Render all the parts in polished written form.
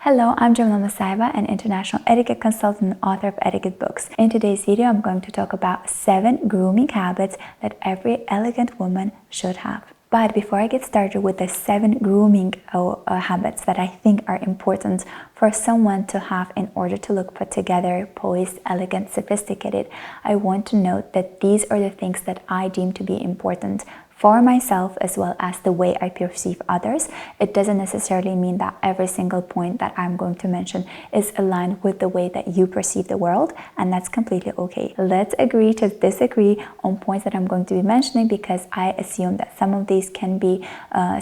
Hello, I'm Jamila, an international etiquette consultant and author of etiquette books. In today's video, I'm going to talk about 7 grooming habits that every elegant woman should have. But before I get started with the 7 grooming habits that I think are important for someone to have in order to look put together, poised, elegant, sophisticated, I want to note that these are the things that I deem to be important for myself as well as the way I perceive others. It doesn't necessarily mean that every single point that I'm going to mention is aligned with the way that you perceive the world, and that's completely okay. Let's agree to disagree on points that I'm going to be mentioning, because I assume that some of these can be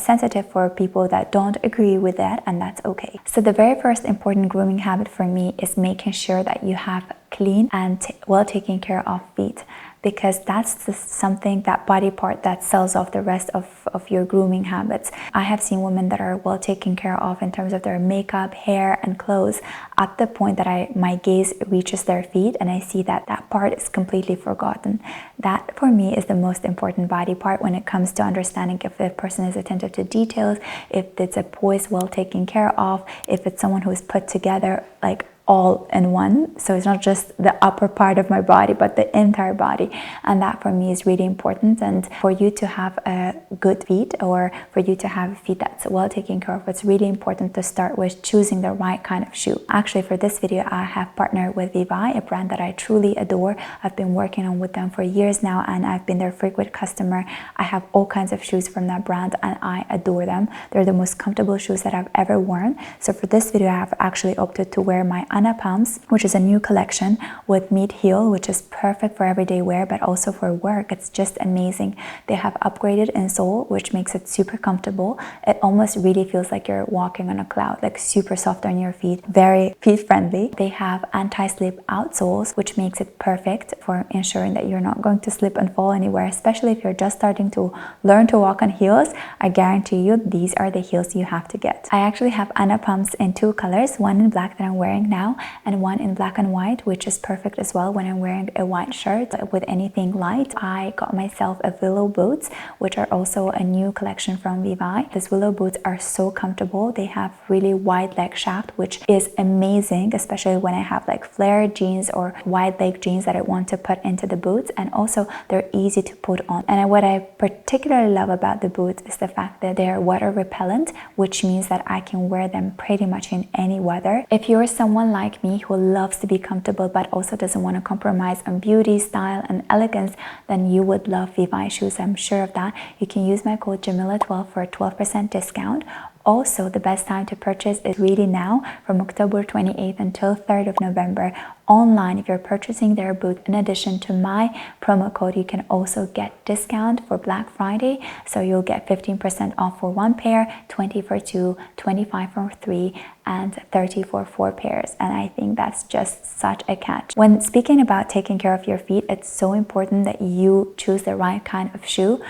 sensitive for people that don't agree with that, and that's okay. So the very first important grooming habit for me is making sure that you have clean and well taken care of feet, because that's something, that body part that sells off the rest of your grooming habits. I have seen women that are well taken care of in terms of their makeup, hair, and clothes at the point that my gaze reaches their feet and I see that that part is completely forgotten. That for me is the most important body part when it comes to understanding if a person is attentive to details, if it's a poise well taken care of, if it's someone who is put together like all in one. So it's not just the upper part of my body, but the entire body. And that for me is really important. And for you to have a good feet, or for you to have feet that's well taken care of, it's really important to start with choosing the right kind of shoe. Actually, for this video, I have partnered with Vivaia, a brand that I truly adore. I've been working on with them for years now, and I've been their frequent customer. I have all kinds of shoes from that brand, and I adore them. They're the most comfortable shoes that I've ever worn. So for this video, I have actually opted to wear my Pumps, which is a new collection with meat heel, which is perfect for everyday wear, but also for work. It's just amazing. They have upgraded insole, which makes it super comfortable. It almost really feels like you're walking on a cloud, like super soft on your feet, very feet friendly. They have anti-slip outsoles, which makes it perfect for ensuring that you're not going to slip and fall anywhere, especially if you're just starting to learn to walk on heels. I guarantee you these are the heels you have to get. I actually have Pumps in 2 colors, one in black that I'm wearing now, and one in black and white, which is perfect as well when I'm wearing a white shirt with anything light. I got myself a willow boots, which are also a new collection from Vivaia. These willow boots are so comfortable. They have really wide leg shaft, which is amazing, especially when I have like flared jeans or wide leg jeans that I want to put into the boots. And also they're easy to put on. And what I particularly love about the boots is the fact that they're water repellent, which means that I can wear them pretty much in any weather. If you're someone like me who loves to be comfortable but also doesn't want to compromise on beauty, style, and elegance, then you would love Vivaia Shoes. I'm sure of that. You can use my code Jamila12 for a 12% discount. Also, the best time to purchase is really now, from October 28th until 3rd of November. Online, if you're purchasing their boot, in addition to my promo code, you can also get discount for Black Friday. So you'll get 15% off for 1 pair, 20 for 2, 25 for 3, and 30 for 4 pairs. And I think that's just such a catch. When speaking about taking care of your feet, it's so important that you choose the right kind of shoe.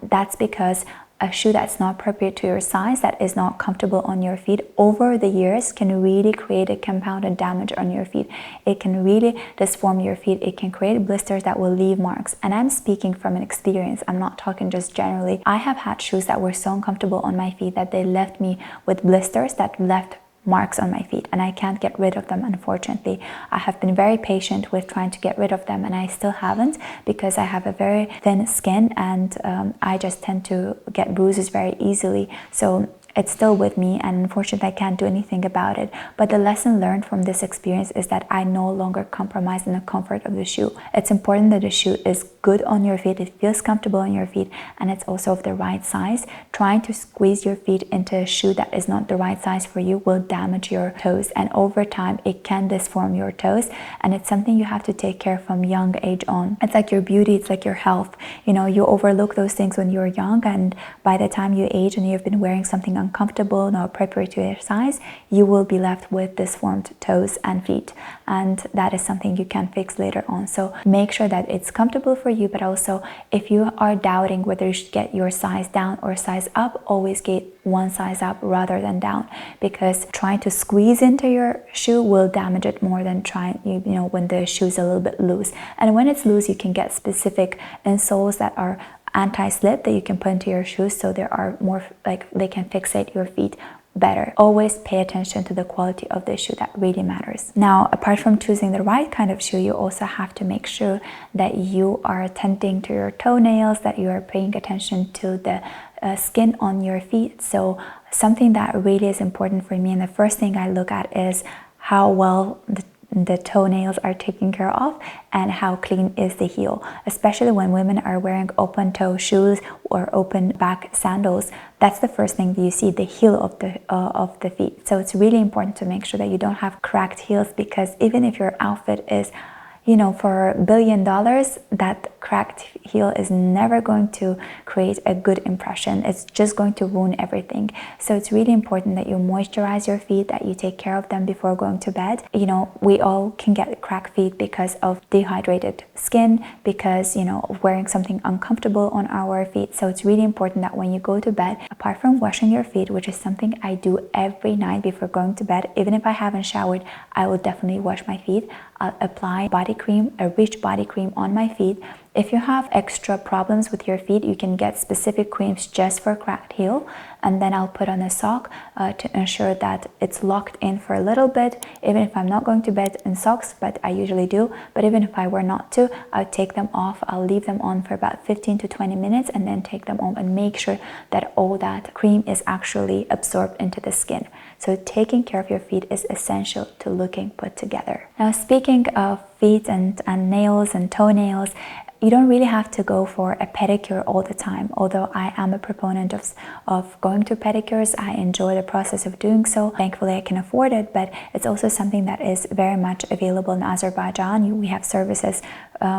That's because a shoe that's not appropriate to your size, that is not comfortable on your feet, over the years can really create a compounded damage on your feet. It can really disform your feet. It can create blisters that will leave marks. And I'm speaking from an experience. I'm not talking just generally. I have had shoes that were so uncomfortable on my feet that they left me with blisters that left marks on my feet, and I can't get rid of them, unfortunately. I have been very patient with trying to get rid of them, and I still haven't, because I have a very thin skin, and I just tend to get bruises very easily. So it's still with me, and unfortunately I can't do anything about it. But the lesson learned from this experience is that I no longer compromise in the comfort of the shoe. It's important that the shoe is good on your feet, it feels comfortable on your feet, and it's also of the right size. Trying to squeeze your feet into a shoe that is not the right size for you will damage your toes, and over time it can disform your toes, and it's something you have to take care of from young age on. It's like your beauty, it's like your health. You know, you overlook those things when you're young, and by the time you age and you've been wearing something uncomfortable, not appropriate to your size, you will be left with disformed toes and feet, and that is something you can fix later on. So make sure that it's comfortable for you, but also if you are doubting whether you should get your size down or size up, always get one size up rather than down, because trying to squeeze into your shoe will damage it more than trying, when the shoe is a little bit loose. And when it's loose, you can get specific insoles that are anti-slip that you can put into your shoes, so there are more, like, they can fixate your feet better. Always pay attention to the quality of the shoe. That really matters. Now, apart from choosing the right kind of shoe, you also have to make sure that you are tending to your toenails, that you are paying attention to the skin on your feet. So something that really is important for me, and the first thing I look at, is how well the toenails are taken care of and how clean is the heel. Especially when women are wearing open toe shoes or open back sandals, that's the first thing that you see, the heel of the feet. So it's really important to make sure that you don't have cracked heels, because even if your outfit is, you know, for $1 billion, that cracked heel is never going to create a good impression. It's just going to ruin everything. So it's really important that you moisturize your feet, that you take care of them before going to bed. You know, we all can get cracked feet because of dehydrated skin, because, you know, wearing something uncomfortable on our feet. So it's really important that when you go to bed, apart from washing your feet, which is something I do every night before going to bed, even if I haven't showered, I will definitely wash my feet. I'll apply body cream, a rich body cream on my feet. If you have extra problems with your feet, you can get specific creams just for cracked heel, and then I'll put on a sock to ensure that it's locked in for a little bit, even if I'm not going to bed in socks, but I usually do. But even if I were not to, I'll take them off. I'll leave them on for about 15 to 20 minutes and then take them off and make sure that all that cream is actually absorbed into the skin. So taking care of your feet is essential to looking put together. Now, speaking of feet and nails and toenails, you don't really have to go for a pedicure all the time. Although I am a proponent of going to pedicures, I enjoy the process of doing so. Thankfully, I can afford it, but it's also something that is very much available in Azerbaijan. We have services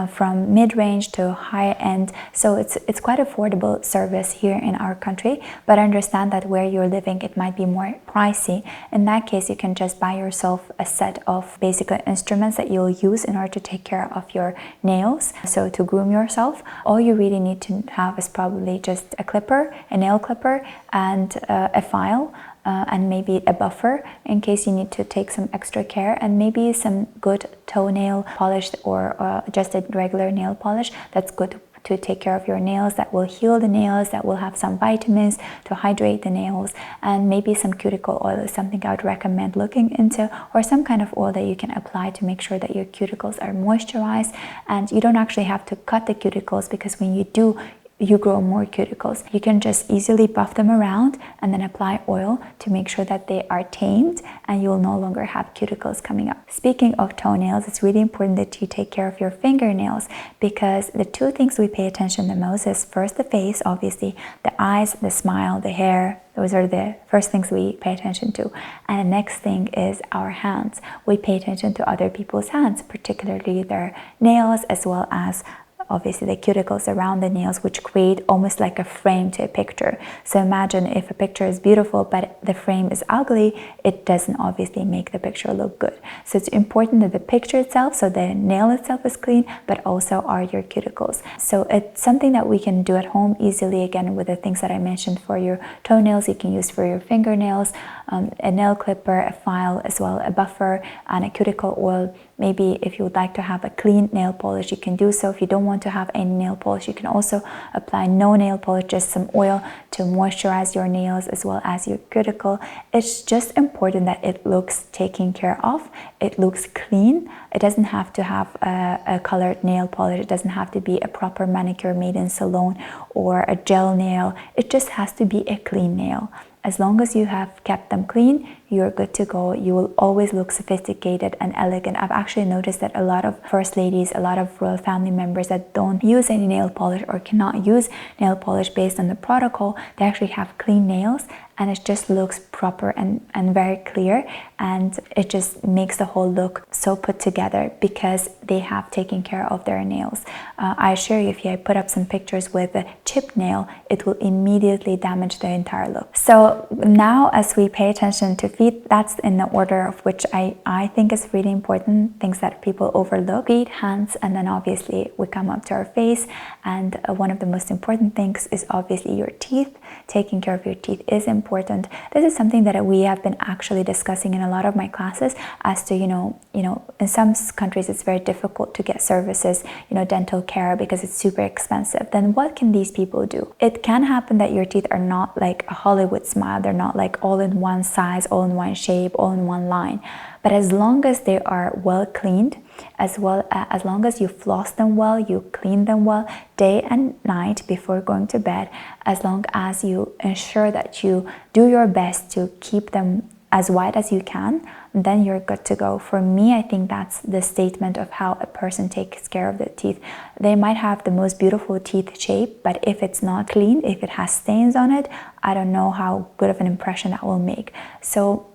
from mid-range to high-end, so it's quite affordable service here in our country. But I understand that where you're living, it might be more pricey. In that case, you can just buy yourself a set of basic instruments that you'll use in order to take care of your nails. So to groom yourself, all you really need to have is probably just a clipper, a nail clipper, and a file, and maybe a buffer in case you need to take some extra care, and maybe some good toenail polish or just a regular nail polish that's good to take care of your nails, that will heal the nails, that will have some vitamins to hydrate the nails, and maybe some cuticle oil is something I would recommend looking into, or some kind of oil that you can apply to make sure that your cuticles are moisturized. And you don't actually have to cut the cuticles, because when you do, you grow more cuticles. You can just easily buff them around and then apply oil to make sure that they are tamed and you will no longer have cuticles coming up. Speaking of toenails, it's really important that you take care of your fingernails, because the two things we pay attention the most is first the face, obviously, the eyes, the smile, the hair. Those are the first things we pay attention to. And the next thing is our hands. We pay attention to other people's hands, particularly their nails, as well as obviously the cuticles around the nails, which create almost like a frame to a picture. So imagine if a picture is beautiful but the frame is ugly, it doesn't obviously make the picture look good. So it's important that the picture itself, so the nail itself, is clean, but also are your cuticles. So it's something that we can do at home easily, again, with the things that I mentioned. For your toenails, you can use for your fingernails, a nail clipper, a file, as well a buffer, and a cuticle oil. Maybe if you would like to have a clean nail polish, you can do so. If you don't want to have any nail polish, you can also apply no nail polish, just some oil to moisturize your nails as well as your cuticle. It's just important that it looks taken care of. It looks clean. It doesn't have to have a colored nail polish. It doesn't have to be a proper manicure made in salon or a gel nail. It just has to be a clean nail. As long as you have kept them clean, you're good to go. You will always look sophisticated and elegant. I've actually noticed that a lot of first ladies, a lot of royal family members that don't use any nail polish or cannot use nail polish based on the protocol, they actually have clean nails, and it just looks proper and very clear, and it just makes the whole look so put together because they have taken care of their nails. I assure you, if you put up some pictures with a chipped nail, it will immediately damage the entire look. So now, as we pay attention to feet, that's in the order of which I think is really important, things that people overlook: feet, hands, and then obviously we come up to our face. And one of the most important things is obviously your teeth. Taking care of your teeth is important. important. This is something that we have been actually discussing in a lot of my classes as to, in some countries it's very difficult to get services, dental care, because it's super expensive. Then what can these people do? It can happen that your teeth are not like a Hollywood smile. They're not like all in one size, all in one shape, all in one line. But as long as they are well cleaned, as long as you floss them well, you clean them well day and night before going to bed, as long as you ensure that you do your best to keep them as white as you can, then you're good to go. For me, I think that's the statement of how a person takes care of their teeth. They might have the most beautiful teeth shape, but if it's not clean, if it has stains on it, I don't know how good of an impression that will make. So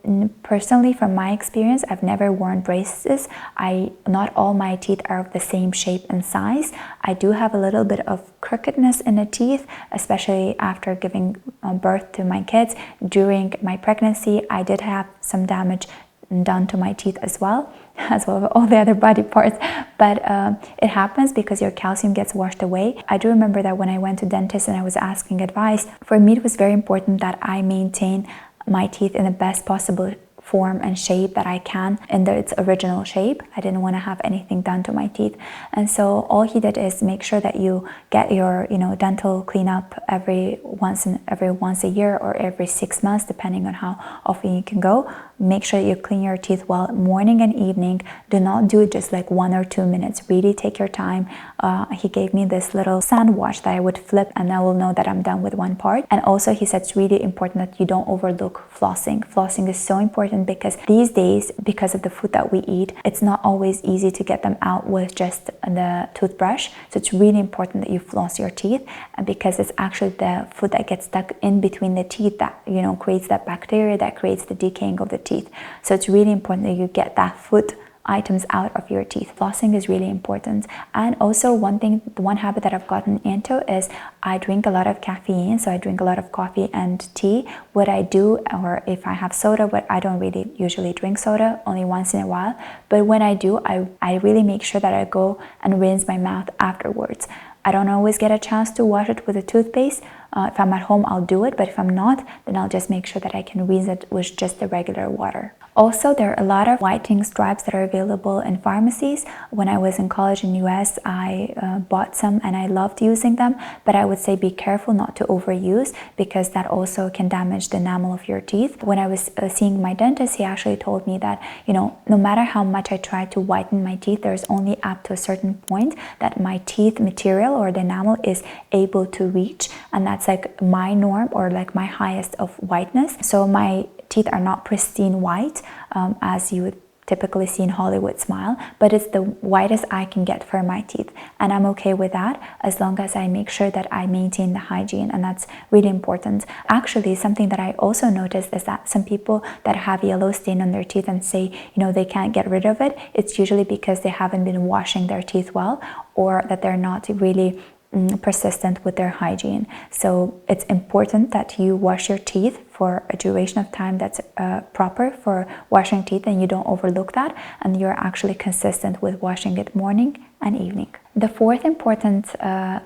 personally, from my experience, I've never worn braces. Not all my teeth are of the same shape and size. I do have a little bit of crookedness in the teeth, especially after giving birth to my kids. During my pregnancy, I did have some damage done to my teeth as well as all the other body parts, but it happens because your calcium gets washed away. I do remember that when I went to dentist and I was asking advice, for me it was very important that I maintain my teeth in the best possible form and shape that I can in its original shape. I didn't want to have anything done to my teeth, and so all he did is make sure that you get your dental cleanup every once a year or every 6 months, depending on how often you can go. Make sure you clean your teeth well morning and evening. Do not do it just like 1 or 2 minutes. Really take your time. He gave me this little sand wash that I would flip and I will know that I'm done with one part. And also he said it's really important that you don't overlook flossing. Flossing is so important because these days, because of the food that we eat, it's not always easy to get them out with just the toothbrush. So it's really important that you floss your teeth, because it's actually the food that gets stuck in between the teeth that creates that bacteria that creates the decaying of the teeth. So it's really important that you get that food items out of your teeth. Flossing is really important. And also one habit that I've gotten into is I drink a lot of caffeine. So I drink a lot of coffee and tea. What I do, or if I have soda, but I don't really usually drink soda, only once in a while. But when I do, I really make sure that I go and rinse my mouth afterwards. I don't always get a chance to wash it with a toothpaste. If I'm at home, I'll do it, but if I'm not, then I'll just make sure that I can rinse it with just the regular water. Also, there are a lot of whitening stripes that are available in pharmacies. When I was in college in US, I bought some and I loved using them, but I would say be careful not to overuse, because that also can damage the enamel of your teeth. When I was seeing my dentist, he actually told me that, no matter how much I try to whiten my teeth, there's only up to a certain point that my teeth material or the enamel is able to reach, and that's like my norm or like my highest of whiteness. So my teeth are not pristine white as you would typically see in Hollywood smile, but it's the whitest I can get for my teeth, and I'm okay with that as long as I make sure that I maintain the hygiene, and that's really important. Actually, something that I also noticed is that some people that have yellow stain on their teeth and say they can't get rid of it, it's usually because they haven't been washing their teeth well, or that they're not really persistent with their hygiene. So it's important that you wash your teeth for a duration of time that's proper for washing teeth, and you don't overlook that, and you're actually consistent with washing it morning and evening. The fourth important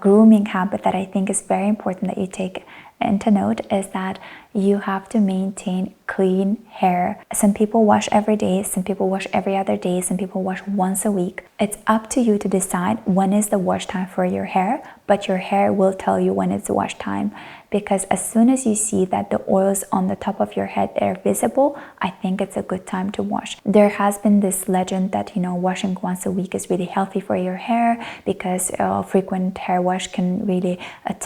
grooming habit that I think is very important that you take into note is that you have to maintain clean hair. Some people wash every day, some people wash every other day, some people wash once a week. It's up to you to decide when is the wash time for your hair, but your hair will tell you when it's wash time, because as soon as you see that the oils on the top of your head are visible, I think it's a good time to wash. There has been this legend that washing once a week is really healthy for your hair, because frequent hair wash can really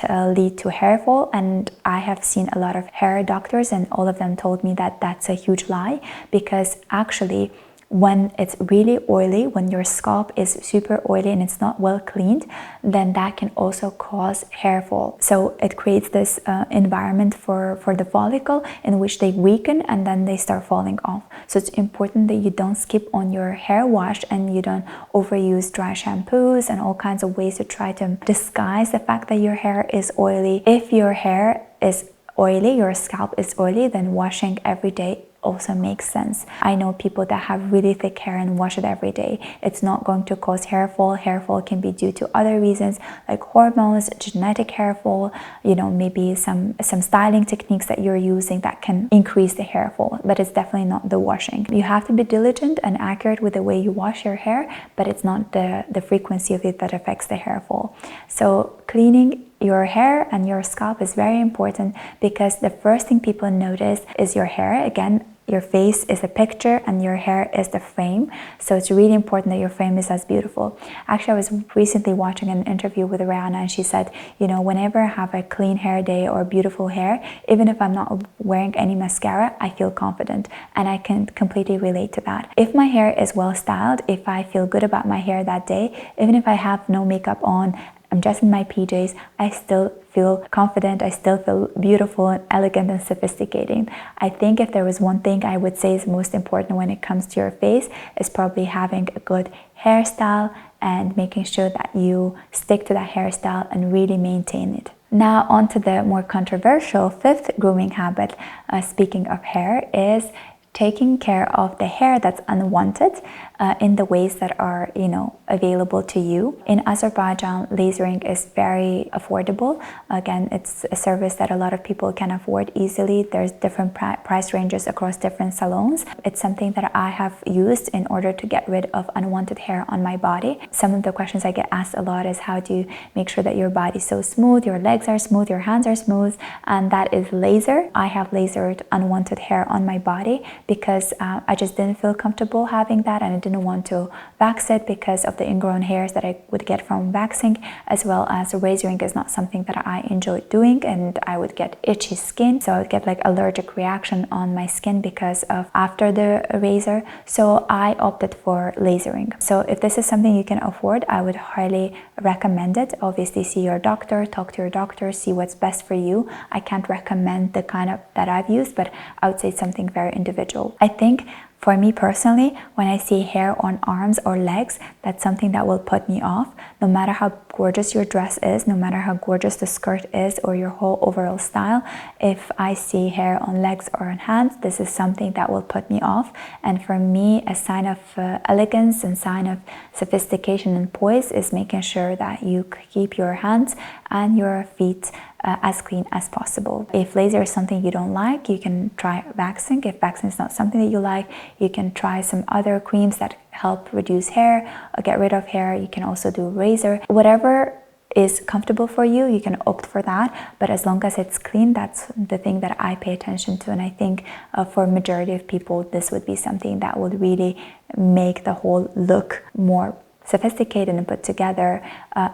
lead to hair fall, and I have seen a lot of hair doctors and all of them told me that that's a huge lie, because actually when it's really oily, when your scalp is super oily and it's not well cleaned, then that can also cause hair fall. So it creates this environment for the follicle in which they weaken and then they start falling off. So it's important that you don't skip on your hair wash and you don't overuse dry shampoos and all kinds of ways to try to disguise the fact that your hair is oily. If your hair is oily, your scalp is oily, then washing every day also makes sense. I know people that have really thick hair and wash it every day. It's not going to cause hair fall. Hair fall can be due to other reasons like hormones, genetic hair fall, maybe some styling techniques that you're using that can increase the hair fall, but it's definitely not the washing. You have to be diligent and accurate with the way you wash your hair, but it's not the frequency of it that affects the hair fall. So cleaning your hair and your scalp is very important, because the first thing people notice is your hair. Again, your face is a picture and your hair is the frame. So it's really important that your frame is as beautiful. Actually, I was recently watching an interview with Rihanna, and she said, whenever I have a clean hair day or beautiful hair, even if I'm not wearing any mascara, I feel confident. And I can completely relate to that. If my hair is well styled, if I feel good about my hair that day, even if I have no makeup on, I'm just in my PJs, I still feel confident, I still feel beautiful and elegant and sophisticated. I think if there was one thing I would say is most important when it comes to your face, is probably having a good hairstyle and making sure that you stick to that hairstyle and really maintain it. Now on to the more controversial fifth grooming habit, speaking of hair, is taking care of the hair that's unwanted in the ways that are, available to you. In Azerbaijan, lasering is very affordable. Again, it's a service that a lot of people can afford easily. There's different price ranges across different salons. It's something that I have used in order to get rid of unwanted hair on my body. Some of the questions I get asked a lot is, how do you make sure that your body's so smooth, your legs are smooth, your hands are smooth? And that is laser. I have lasered unwanted hair on my body because I just didn't feel comfortable having that, and I didn't want to wax it because of the ingrown hairs that I would get from waxing, as well as razoring is not something that I enjoy doing, and I would get itchy skin, so I would get like allergic reaction on my skin because of after the razor. So I opted for lasering. So if this is something you can afford, I would highly recommend it. Obviously, see your doctor, talk to your doctor, see what's best for you. I can't recommend the kind of that I've used, but I would say it's something very individual. I think for me personally, when I see hair on arms or legs, that's something that will put me off. No matter how gorgeous your dress is, no matter how gorgeous the skirt is or your whole overall style, if I see hair on legs or on hands, this is something that will put me off. And for me, a sign of elegance and sign of sophistication and poise is making sure that you keep your hands and your feet as clean as possible. If laser is something you don't like, you can try waxing. If waxing is not something that you like, you can try some other creams that help reduce hair or get rid of hair. You can also do razor. Whatever is comfortable for you, you can opt for that, but as long as it's clean, that's the thing that I pay attention to. And I think for majority of people, this would be something that would really make the whole look more sophisticated and put together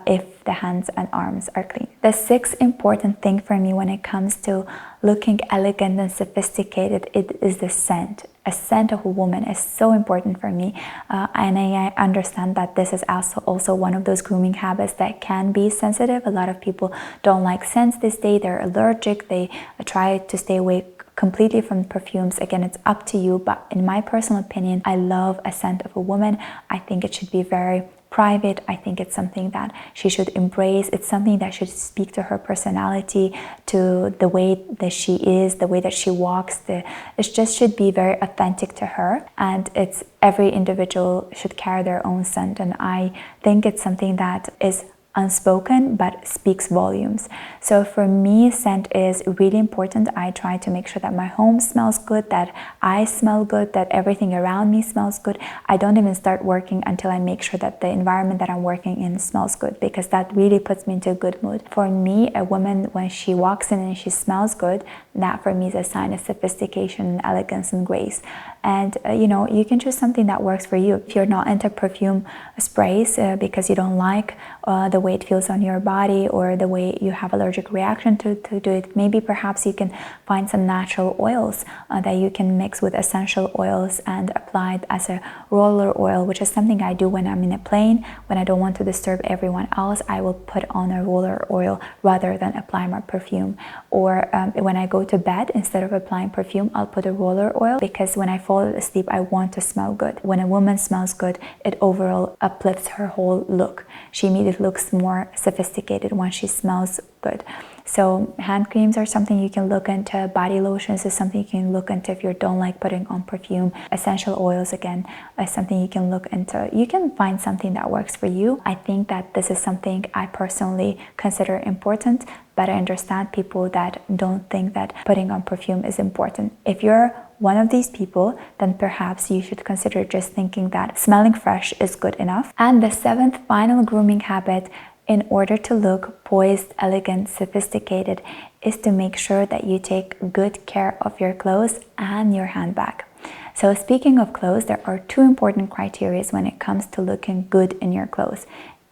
if the hands and arms are clean. The sixth important thing for me when it comes to looking elegant and sophisticated, it is the scent. A scent of a woman is so important for me, and I understand that this is also one of those grooming habits that can be sensitive. A lot of people don't like scents this day, they're allergic, they try to stay away completely from perfumes. Again, it's up to you, but in my personal opinion, I love a scent of a woman. I think it should be very private. I think it's something that she should embrace. It's something that should speak to her personality, to the way that she is, the way that she walks. It just should be very authentic to her, and it's every individual should carry their own scent, and I think it's something that is unspoken but speaks volumes. So for me, scent is really important. I try to make sure that my home smells good, that I smell good, that everything around me smells good. I don't even start working until I make sure that the environment that I'm working in smells good, because that really puts me into a good mood. For me, a woman, when she walks in and she smells good, that for me is a sign of sophistication and elegance and grace. And you can choose something that works for you. If you're not into perfume sprays because you don't like the way it feels on your body, or the way you have allergic reaction to do it, maybe perhaps you can find some natural oils that you can mix with essential oils and apply it as a roller oil, which is something I do when I'm in a plane. When I don't want to disturb everyone else, I will put on a roller oil rather than apply my perfume. Or when I go to bed, instead of applying perfume, I'll put a roller oil, because when I fall asleep, I want to smell good. When a woman smells good, it overall uplifts her whole look. She immediately looks more sophisticated, when she smells good. So hand creams are something you can look into. Body lotions is something you can look into if you don't like putting on perfume. Essential oils, again, is something you can look into. You can find something that works for you. I think that this is something I personally consider important, but I understand people that don't think that putting on perfume is important. If you're one of these people, then perhaps you should consider just thinking that smelling fresh is good enough. And the seventh final grooming habit, in order to look poised, elegant, sophisticated, is to make sure that you take good care of your clothes and your handbag. So speaking of clothes, there are two important criteria when it comes to looking good in your clothes.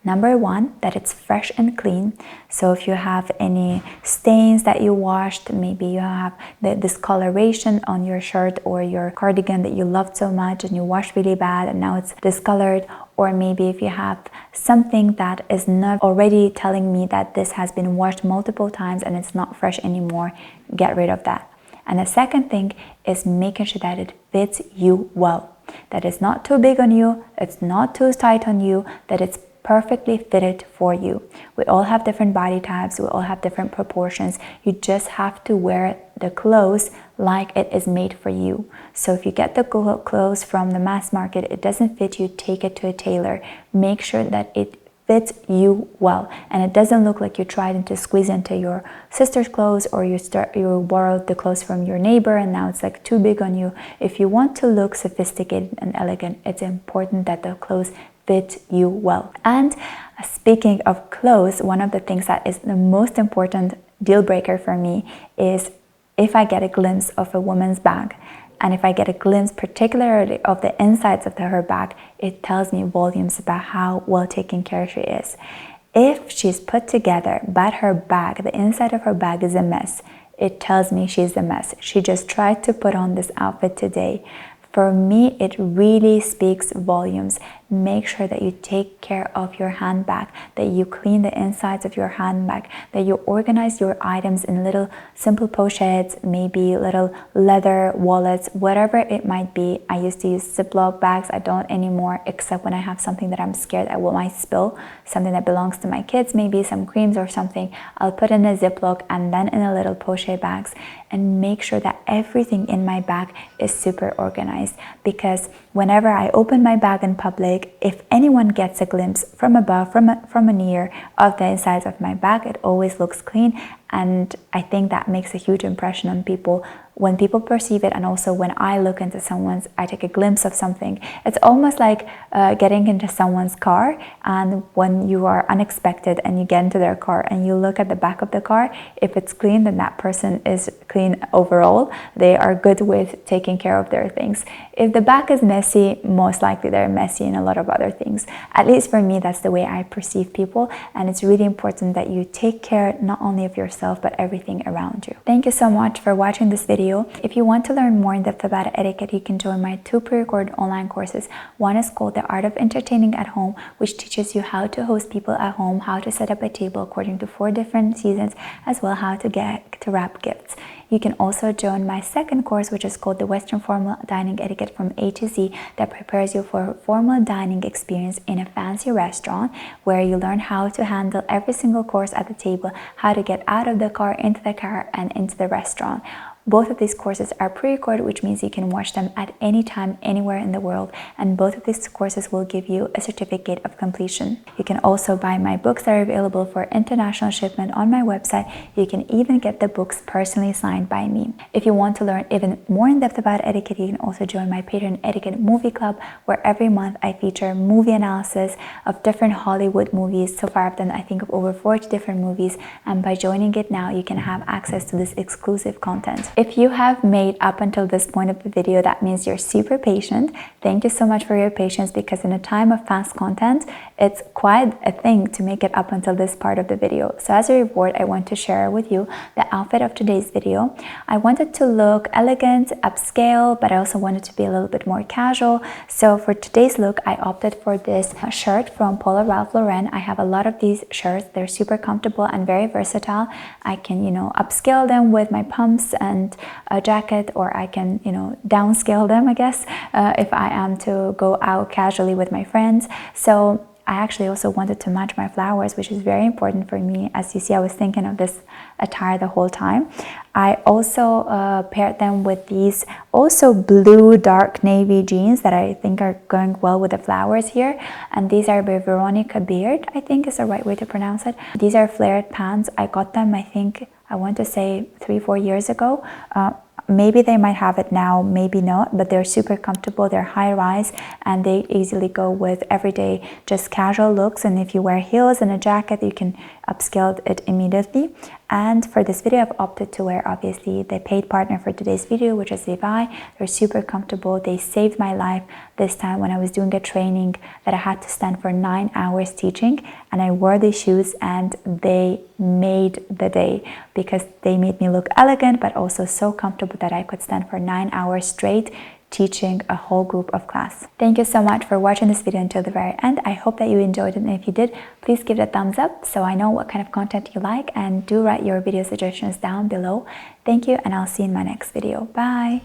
Number one, that it's fresh and clean. So if you have any stains that you washed, maybe you have the discoloration on your shirt or your cardigan that you loved so much and you washed really bad and now it's discolored, or maybe if you have something that is not already telling me that this has been washed multiple times and it's not fresh anymore, get rid of that. And the second thing is making sure that it fits you well, that it's not too big on you, it's not too tight on you, that it's perfectly fitted for you. We all have different body types, we all have different proportions. You just have to wear the clothes like it is made for you. So if you get the clothes from the mass market, it doesn't fit you, take it to a tailor. Make sure that it fits you well and it doesn't look like you tried to squeeze into your sister's clothes, or you borrowed the clothes from your neighbor and now it's like too big on you. If you want to look sophisticated and elegant, it's important that the clothes fit you well. And speaking of clothes, one of the things that is the most important deal breaker for me is if I get a glimpse of a woman's bag, and if I get a glimpse particularly of the insides of her bag, it tells me volumes about how well taken care she is. If she's put together but her bag, the inside of her bag is a mess, it tells me she's a mess. She just tried to put on this outfit today. For me, it really speaks volumes. Make sure that you take care of your handbag, that you clean the insides of your handbag, that you organize your items in little simple pochettes, maybe little leather wallets, whatever it might be. I used to use Ziploc bags. I don't anymore, except when I have something that I'm scared I might spill, something that belongs to my kids, maybe some creams or something. I'll put in a Ziploc and then in a little pochette bags, and make sure that everything in my bag is super organized, because whenever I open my bag in public, if anyone gets a glimpse from above, from a near of the insides of my bag, it always looks clean. And I think that makes a huge impression on people when people perceive it, and also when I look into someone's, I take a glimpse of something. It's almost like getting into someone's car, and when you are unexpected and you get into their car and you look at the back of the car, if it's clean, then that person is clean overall. They are good with taking care of their things. If the back is messy, most likely they're messy in a lot of other things. At least for me, that's the way I perceive people, and it's really important that you take care not only of yourself but everything around you. Thank you so much for watching this video. If you want to learn more in depth about etiquette, you can join my two pre-recorded online courses. One is called The Art of Entertaining at Home, which teaches you how to host people at home, how to set up a table according to 4 different seasons, as well how to wrap gifts. You can also join my second course, which is called The Western Formal Dining Etiquette from A to Z, that prepares you for a formal dining experience in a fancy restaurant, where you learn how to handle every single course at the table, how to get out of the car, into the car, and into the restaurant. Both of these courses are pre-recorded, which means you can watch them at any time, anywhere in the world, and both of these courses will give you a certificate of completion. You can also buy my books that are available for international shipment on my website. You can even get the books personally signed by me. If you want to learn even more in depth about etiquette, you can also join my Patreon Etiquette Movie Club, where every month I feature movie analysis of different Hollywood movies. So far I've done, I think, of over 40 different movies, and by joining it now, you can have access to this exclusive content. If you have made up until this point of the video, that means you're super patient. Thank you so much for your patience, because in a time of fast content, it's quite a thing to make it up until this part of the video. So as a reward, I want to share with you the outfit of today's video. I wanted to look elegant, upscale, but I also wanted to be a little bit more casual. So for today's look, I opted for this shirt from Polo Ralph Lauren. I have a lot of these shirts. They're super comfortable and very versatile. I can, upscale them with my pumps and a jacket, or I can, downscale them, I guess, if I am to go out casually with my friends. So I actually also wanted to match my flowers, which is very important for me. As you see, I was thinking of this attire the whole time. I also paired them with these also blue dark navy jeans that I think are going well with the flowers here, and these are by Veronica Beard, I think is the right way to pronounce it. These are flared pants. I got them, I think, I want to say 3-4 years ago. Maybe they might have it now, maybe not, but they're super comfortable. They're high rise and they easily go with everyday just casual looks, and if you wear heels and a jacket you can upscale it immediately. And for this video I've opted to wear obviously the paid partner for today's video, which is Vivaia. They're super comfortable. They saved my life this time when I was doing a training that I had to stand for 9 hours teaching, and I wore these shoes and they made the day because they made me look elegant but also so comfortable that I could stand for 9 hours straight teaching a whole group of class. Thank you so much for watching this video until the very end. I hope that you enjoyed it, and if you did, please give it a thumbs up so I know what kind of content you like, and do write your video suggestions down below. Thank you, and I'll see you in my next video. Bye!